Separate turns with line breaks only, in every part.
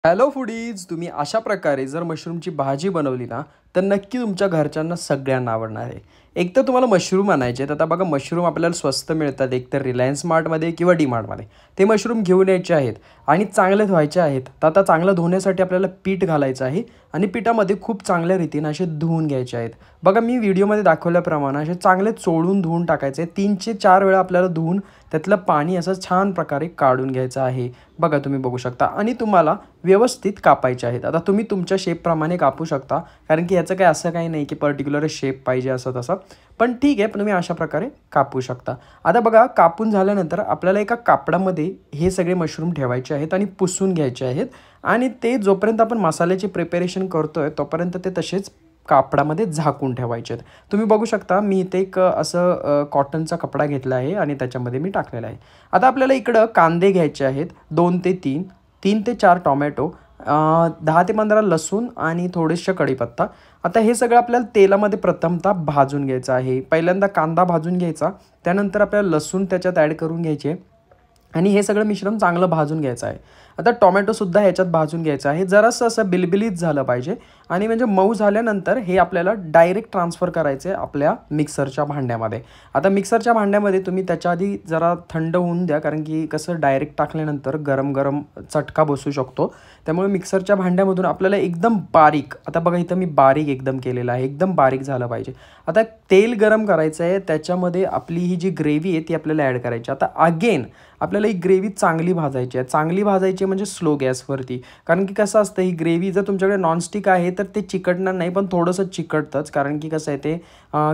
Hello foodies, तुम्ही अशा प्रकारे जर मशरूमची भाजी बनवली ना, तर नक्की तुमच्या घरच्यांना सगळ्यांना आवडणार आहे. एक तर तुम्हाला मशरूम आणायचे आहेत. आता बघा मशरूम आपल्याला स्वस्त मिळतात एकतर रिलायन्स मार्टमध्ये किंवा डीमार्टमध्ये. ते मशरूम घेऊन यायचे आहेत आणि चांगले धुवायचे आहेत. तर आता चांगलं धुण्यासाठी आपल्याला पीठ घालायचं आहे आणि पिठामध्ये खूप चांगल्या रीतीने असे धुवून घ्यायचे आहेत. बघा मी व्हिडिओमध्ये दाखवल्याप्रमाणे असे चांगले चोळून धुवून टाकायचे. 3 ते 4 वेळा आपल्याला धुवून त्यातलं पाणी असं छान प्रकारे काढून घ्यायचं आहे. बघा तुम्ही बघू शकता आणि तुम्हाला व्यवस्थित कापायचे आहेत. आता तुम्ही तुमच्या शेपप्रमाणे कापू शकता, कारण की ह्याचं काही असं काही नाही की पर्टिक्युलर शेप पाहिजे असं तसं. पण ठीक आहे, पण तुम्ही अशा प्रकारे कापू शकता. आता बघा कापून झाल्यानंतर आपल्याला एका कापडामध्ये हे सगळे मशरूम ठेवायचे आहेत आणि पुसून घ्यायचे आहेत आणि ते जोपर्यंत आपण मसाल्याची प्रिपरेशन करतोय तोपर्यंत ते तसेच कापडामध्ये झाकून ठेवायचे आहेत. तुम्ही बघू शकता मी इथे एक असं कॉटनचा कपडा घेतला आहे आणि त्याच्यामध्ये मी टाकलेला आहे. आता आपल्याला इकडं कांदे घ्यायचे आहेत 2 ते 3, 3 ते 4 टोमॅटो, 10 ते 15 लसूण आणि थोडेसे कढीपत्ता. आता हे सगळं आपल्याला तेलामध्ये प्रथमतः भाजून घ्यायचं आहे. पहिल्यांदा कांदा भाजून घ्यायचा, त्यानंतर आपल्याला लसूण त्याच्यात ॲड करून घ्यायचे आणि हे सगळं मिश्रण चांगलं भाजून घ्यायचं आहे. आता टोमॅटोसुद्धा ह्याच्यात भाजून घ्यायचं आहे. जरासं असं बिलबिलीत झालं पाहिजे आणि म्हणजे मऊ झाल्यानंतर हे आपल्याला डायरेक्ट ट्रान्सफर करायचं आहे आपल्या मिक्सरच्या भांड्यामध्ये. आता मिक्सरच्या भांड्यामध्ये तुम्ही त्याच्या आधी जरा थंड होऊन द्या, कारण की कसं डायरेक्ट टाकल्यानंतर गरम गरम चटका बसू शकतो. त्यामुळे मिक्सरच्या भांड्यामधून आपल्याला एकदम बारीक, आता बघा इथं मी बारीक एकदम केलेलं आहे, एकदम बारीक झालं पाहिजे. आता तेल गरम करायचं आहे, त्याच्यामध्ये आपली ही जी ग्रेव्ही आहे ती आपल्याला ॲड करायची. आता अगेन आपल्याला ही ग्रेव्ही चांगली भाजायची आहे. चांगली भाजायची म्हणजे स्लो गॅसवरती, कारण की कसं असतं ही ग्रेव्ही जर तुमच्याकडे नॉनस्टिक आहे तर ते चिकटणार नाही, पण थोडंसं चिकटतंच, कारण की कसं आहे ते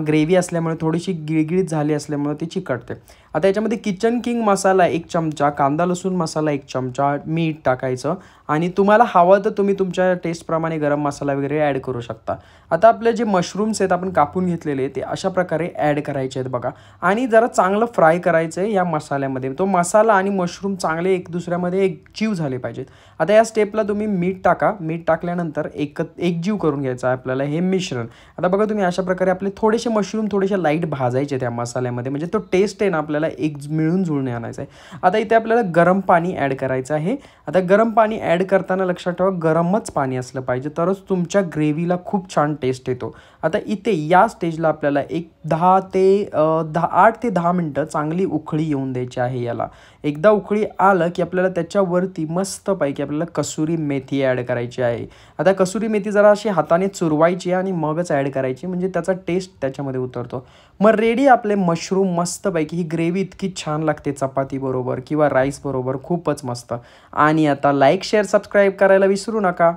ग्रेव्ही असल्यामुळे थोडीशी गिळगिळीत झाली असल्यामुळे ती चिकटते. आता याच्यामध्ये किचन किंग मसाला 1 चमचा, कांदा लसूण मसाला 1 चमचा, मीठ टाकायचं आणि तुम्हाला हवं तर तुम्ही तुमच्या टेस्टप्रमाणे गरम मसाला वगैरे ॲड करू शकता. आता आपले जे मशरूम्स आहेत आपण कापून घेतलेले ते अशा प्रकारे ॲड करायचे आहेत बघा आणि जरा चांगलं फ्राय करायचं आहे या मसाल्यामध्ये. तो मसाला आणि मशरूम चांगले एक दुसऱ्यामध्ये एकजीव झाले पाहिजेत. आता या स्टेपला तुम्ही मीठ टाका. मीठ टाकल्यानंतर एकजीव करून घ्यायचं आहे आपल्याला हे मिश्रण. आता बघा तुम्ही अशा प्रकारे आपले थोडेसे मशरूम थोडेसे लाईट भाजायचे त्या मसाल्यामध्ये, म्हणजे तो टेस्ट आहे ना आपल्याला एक मिळून जुळून आणायचा आहे. आता इथे आपल्याला गरम पाणी ॲड करायचं आहे. आता गरम पाणी ॲड करताना लक्षात ठेवा गरमच पाणी असलं पाहिजे, तरच तुमच्या ग्रेव्हीला खूप छान टेस्ट येतो. आता इथे या स्टेजला आपल्याला एक 8 ते 10 मिनटं चांगली उकळी येऊन द्यायची आहे याला. एकदा उकळी आलं की आपल्याला त्याच्यावरती मस्तपैकी आपल्याला कसुरी मेथी ॲड करायची आहे. आता कसुरी मेथी जरा अशी हाताने चुरवायची आणि मगच ॲड करायची, म्हणजे त्याचा टेस्ट त्याच्यामध्ये उतरतो. मग रेडी आपले मशरूम मस्तपैकी. ही ग्रेव्ही इतकी छान लागते चपातीबरोबर किंवा राईसबरोबर, खूपच मस्त. आणि आता लाईक शेअर सबस्क्राईब करायला विसरू नका.